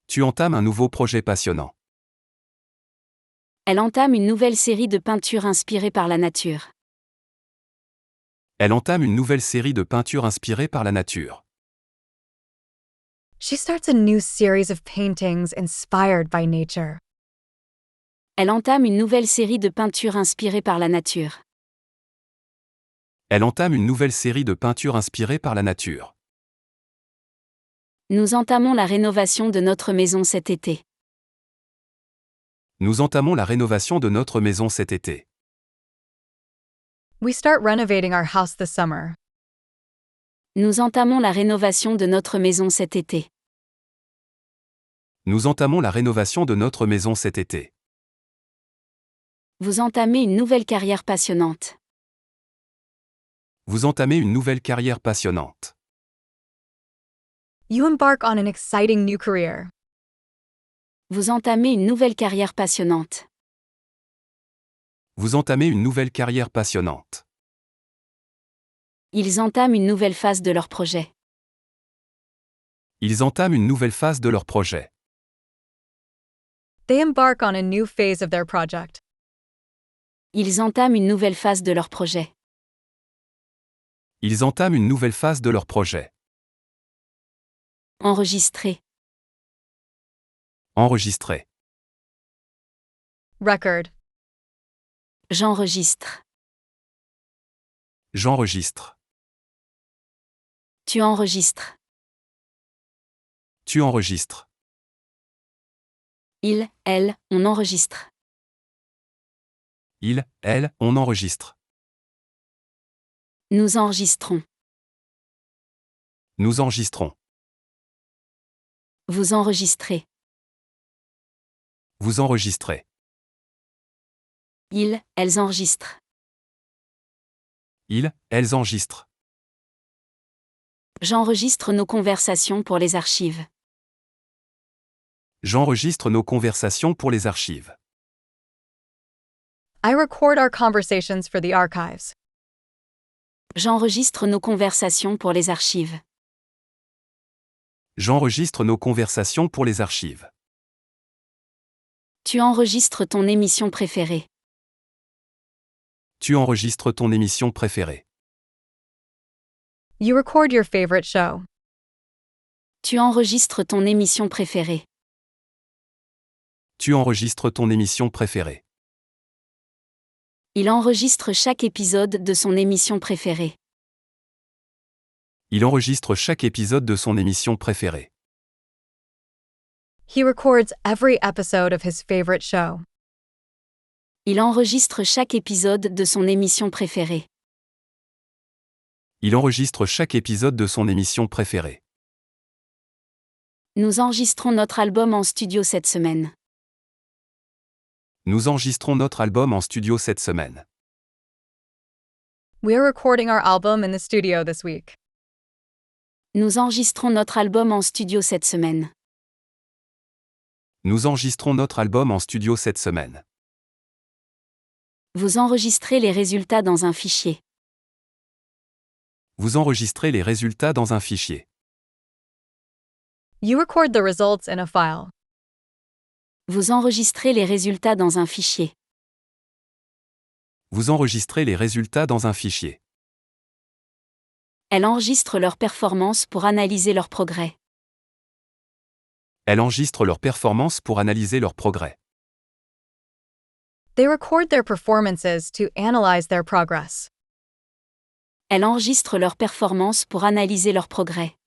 Tu entames un nouveau projet passionnant. Elle entame une nouvelle série de peintures inspirées par la nature. Elle entame une nouvelle série de peintures inspirées par la nature. She starts a new series of paintings inspired by nature. Elle entame une nouvelle série de peintures inspirées par la nature. Elle entame une nouvelle série de peintures inspirées par la nature. Nous entamons la rénovation de notre maison cet été. Nous entamons la rénovation de notre maison cet été. We start renovating our house this summer. Nous entamons la rénovation de notre maison cet été. Nous entamons la rénovation de notre maison cet été. Vous entamez une nouvelle carrière passionnante. Vous entamez une nouvelle carrière passionnante. You embark on an exciting new career. Vous entamez une nouvelle carrière passionnante. Vous entamez une nouvelle carrière passionnante. Ils entament une nouvelle phase de leur projet. Ils entament une nouvelle phase de leur projet. They embark on a new phase of their project. Ils entament une nouvelle phase de leur projet. Ils entament une nouvelle phase de leur projet. Enregistrer. Enregistrer. Record. J'enregistre. J'enregistre. Tu enregistres. Tu enregistres. Il, elle, on enregistre. Il, elle, on enregistre. Nous enregistrons. Nous enregistrons. Vous enregistrez. Vous enregistrez. Ils, elles enregistrent. Ils, elles enregistrent. J'enregistre nos conversations pour les archives. J'enregistre nos conversations pour les archives. I record our conversations for the archives. J'enregistre nos conversations pour les archives. J'enregistre nos conversations pour les archives. Tu enregistres ton émission préférée. Tu enregistres ton émission préférée. You record your favorite show. Tu enregistres ton émission préférée. Tu enregistres ton émission préférée. Il enregistre chaque épisode de son émission préférée. Il enregistre chaque épisode de son émission préférée. He records every episode of his favorite show. Il enregistre chaque épisode de son émission préférée. Il enregistre chaque épisode de son émission préférée. Nous enregistrons notre album en studio cette semaine. Nous enregistrons notre album en studio cette semaine. We are recording our album in the studio this week. Nous enregistrons notre album en studio cette semaine. Nous enregistrons notre album en studio cette semaine. Vous enregistrez les résultats dans un fichier. Vous enregistrez les résultats dans un fichier. You record the results in a file. Vous enregistrez les résultats dans un fichier. Vous enregistrez les résultats dans un fichier. Elle enregistre leurs performances pour analyser leurs progrès. Elle enregistre leurs performances pour analyser leurs progrès. They record their performances to analyze their progress. Elle enregistre leurs performances pour analyser leurs progrès.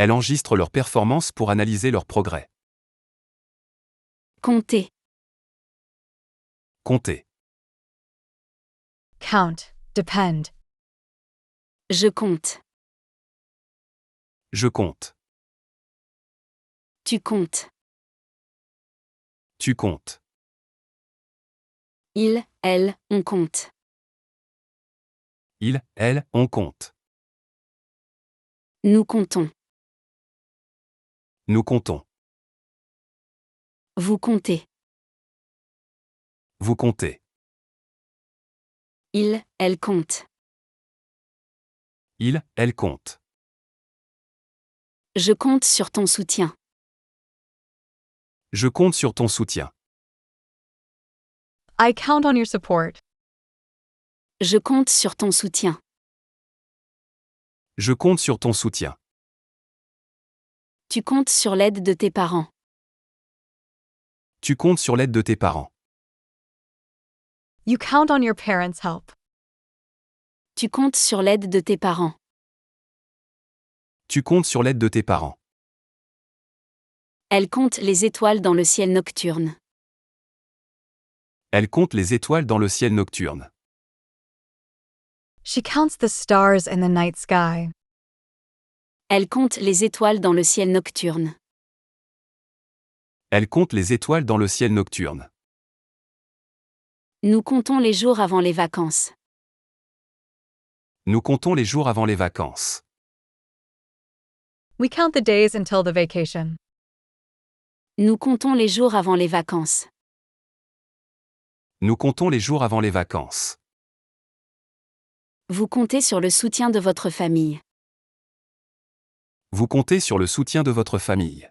Elle enregistre leurs performances pour analyser leurs progrès. Compter. Compter. Count, depend. Je compte. Je compte. Tu comptes. Tu comptes. Il, elle, on compte. Il, elle, on compte. Nous comptons. Nous comptons. Vous comptez. Vous comptez. Il, elle compte. Il, elle compte. Je compte sur ton soutien. Je compte sur ton soutien. I count on your support. Je compte sur ton soutien. Je compte sur ton soutien. Tu comptes sur l'aide de tes parents. Tu comptes sur l'aide de tes parents. You count on your parents' help. Tu comptes sur l'aide de tes parents. Tu comptes sur l'aide de tes parents. Elle compte les étoiles dans le ciel nocturne. Elle compte les étoiles dans le ciel nocturne. She counts the stars in the night sky. Elle compte les étoiles dans le ciel nocturne. Elle compte les étoiles dans le ciel nocturne. Nous comptons les jours avant les vacances. Nous comptons les jours avant les vacances. We count the days until the vacation. Nous comptons les jours avant les vacances. Nous comptons les jours avant les vacances. Vous comptez sur le soutien de votre famille. Vous comptez sur le soutien de votre famille.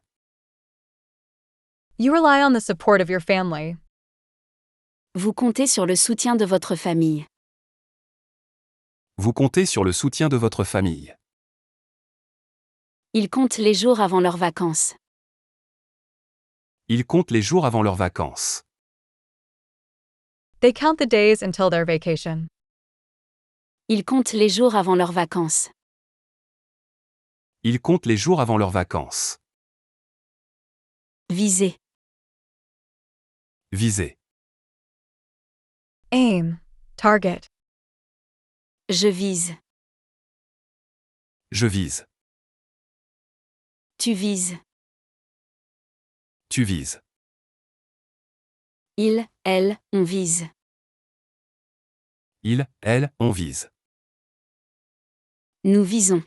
You rely on the support of your family. Vous comptez sur le soutien de votre famille. Vous comptez sur le soutien de votre famille. Ils comptent les jours avant leurs vacances. Ils comptent les jours avant leurs vacances. They count the days until their vacation. Ils comptent les jours avant leurs vacances. Ils comptent les jours avant leurs vacances. Viser. Viser. Aim, target. Je vise. Je vise. Tu vises. Tu vises. Il, elle, on vise. Il, elle, on vise. Nous visons.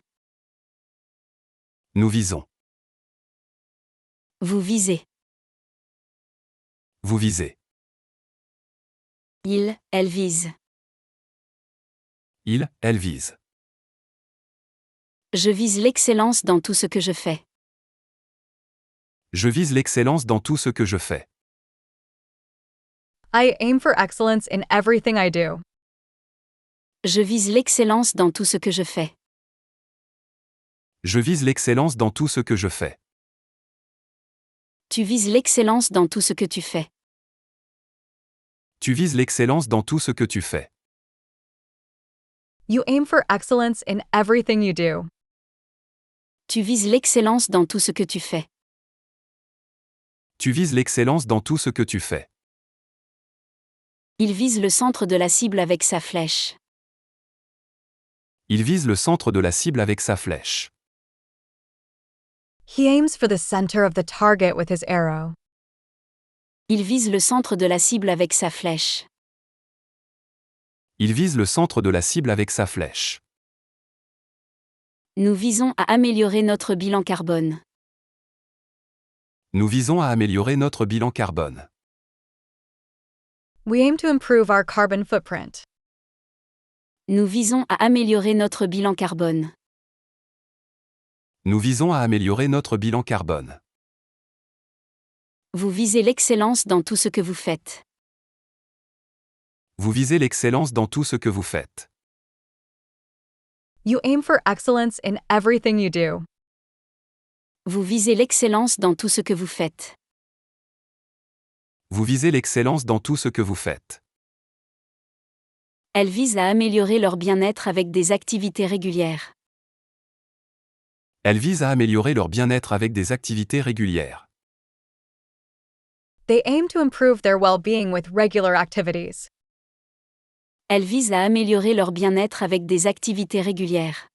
Nous visons. Vous visez. Vous visez. Il, elle vise. Il, elle vise. Je vise l'excellence dans tout ce que je fais. Je vise l'excellence dans tout ce que je fais. I aim for excellence in everything I do. Je vise l'excellence dans tout ce que je fais. Je vise l'excellence dans tout ce que je fais. Tu vises l'excellence dans tout ce que tu fais. Tu vises l'excellence dans tout ce que tu fais. You aim for excellence in everything you do. Tu vises l'excellence dans tout ce que tu fais. Tu vises l'excellence dans tout ce que tu fais. Il vise le centre de la cible avec sa flèche. Il vise le centre de la cible avec sa flèche. He aims for the center of the target with his arrow. Il vise le centre de la cible avec sa flèche. Il vise le centre de la cible avec sa flèche. Nous visons à améliorer notre bilan carbone. Nous visons à améliorer notre bilan carbone. We aim to improve our carbon footprint. Nous visons à améliorer notre bilan carbone. Nous visons à améliorer notre bilan carbone. Vous visez l'excellence dans tout ce que vous faites. Vous visez l'excellence dans tout ce que vous faites. You aim for excellence in everything you do. Vous visez l'excellence dans tout ce que vous faites. Vous visez l'excellence dans tout ce que vous faites. Elles visent à améliorer leur bien-être avec des activités régulières. Elles visent à améliorer leur bien-être avec des activités régulières. They aim to improve their well-being with regular activities. Elles visent à améliorer leur bien-être avec des activités régulières.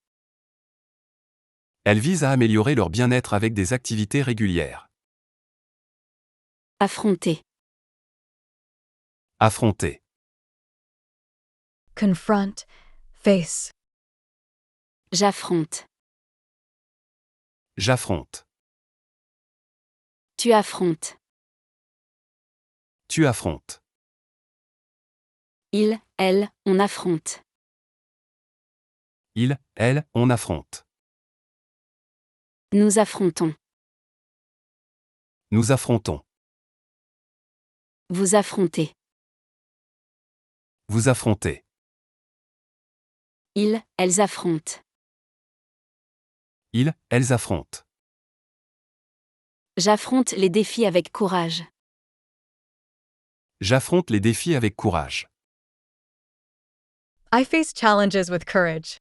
Elles visent à améliorer leur bien-être avec des activités régulières. Affronter. Affronter. Confront, face. J'affronte. J'affronte. Tu affrontes. Tu affrontes. Il, elle, on affronte. Il, elle, on affronte. Nous affrontons. Nous affrontons. Vous affrontez. Vous affrontez. Ils, elles affrontent. Ils, elles affrontent. J'affronte les défis avec courage. J'affronte les défis avec courage. I face challenges with courage.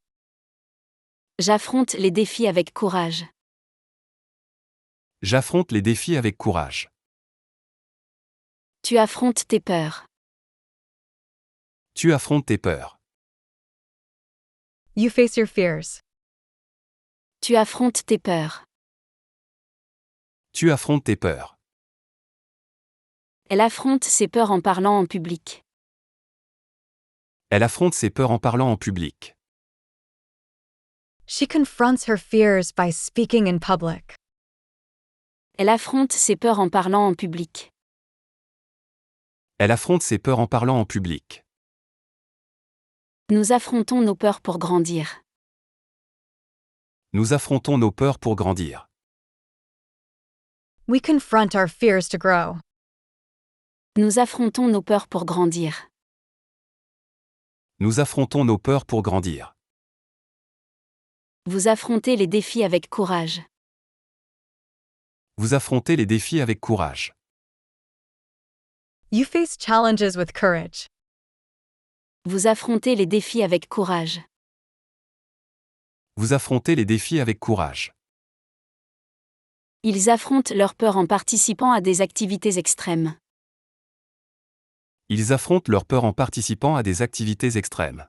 J'affronte les défis avec courage. J'affronte les défis avec courage. Tu affrontes tes peurs. Tu affrontes tes peurs. You face your fears. Tu affrontes tes peurs. Tu affrontes tes peurs. Elle affronte ses peurs en parlant en public. Elle affronte ses peurs en parlant en public. She confronts her fears by speaking in public. Elle affronte ses peurs en parlant en public. Elle affronte ses peurs en parlant en public. Nous affrontons nos peurs pour grandir. Nous affrontons nos peurs pour grandir. We confront our fears to grow. Nous affrontons nos peurs pour grandir. Nous affrontons nos peurs pour grandir. Vous affrontez les défis avec courage. Vous affrontez les défis avec courage. You face challenges with courage. Vous affrontez les défis avec courage. Vous affrontez les défis avec courage. Ils affrontent leurs peurs en participant à des activités extrêmes. Ils affrontent leurs peurs en participant à des activités extrêmes.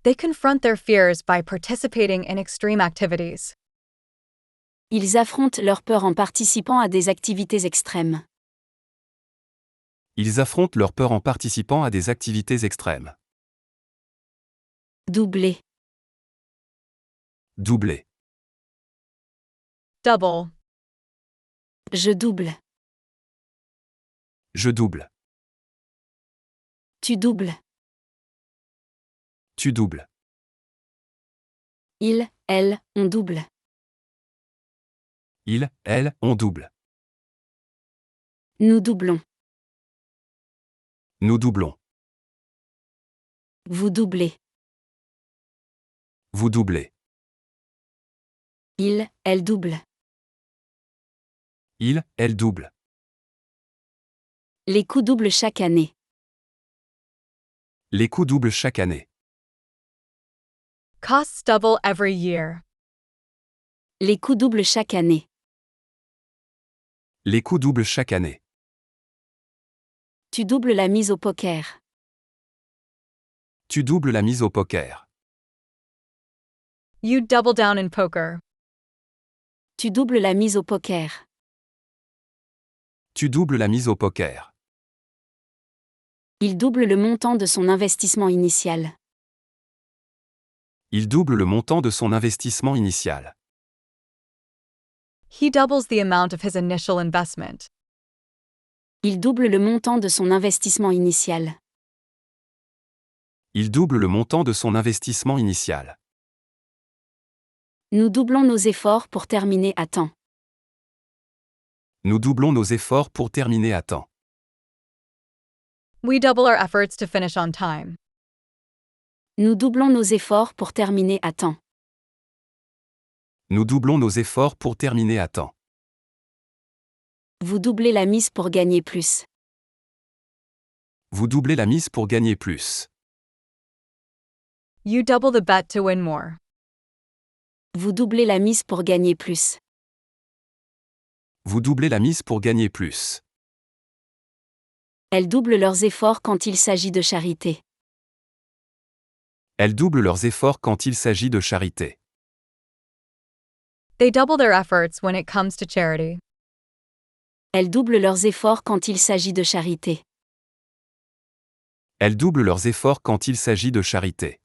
They confront their fears by participating in extreme activities. Ils affrontent leurs peurs en participant à des activités extrêmes. Ils affrontent leurs peurs en participant à des activités extrêmes. Doubler. Doubler. Double. Je double. Je double. Tu doubles. Tu doubles. Il, elle, on double. Il, elle, on double. Nous doublons. Nous doublons. Vous doublez. Vous doublez. Il, elle double. Il, elle double. Les coûts doublent chaque année. Les coûts doublent chaque année. Costs double every year. Les coûts doublent chaque année. Les coûts doublent chaque année. Tu doubles la mise au poker. Tu doubles la mise au poker. You double down in poker. Tu doubles la mise au poker. Tu doubles la mise au poker. Il double le montant de son investissement initial. Il double le montant de son investissement initial. He doubles the amount of his initial investment. Il double le montant de son investissement initial. Il double le montant de son investissement initial. Nous doublons nos efforts pour terminer à temps. Nous doublons nos efforts pour terminer à temps. We double our efforts to finish on time. Nous doublons nos efforts pour terminer à temps. Nous doublons nos efforts pour terminer à temps. Vous doublez la mise pour gagner plus. Vous doublez la mise pour gagner plus. You double the bet to win more. Vous doublez la mise pour gagner plus. Vous doublez la mise pour gagner plus. Elles doublent leurs efforts quand il s'agit de charité. Elles doublent leurs efforts quand il s'agit de charité. They double their efforts when it comes to charity. Elles doublent leurs efforts quand il s'agit de charité. Elles doublent leurs efforts quand il s'agit de charité.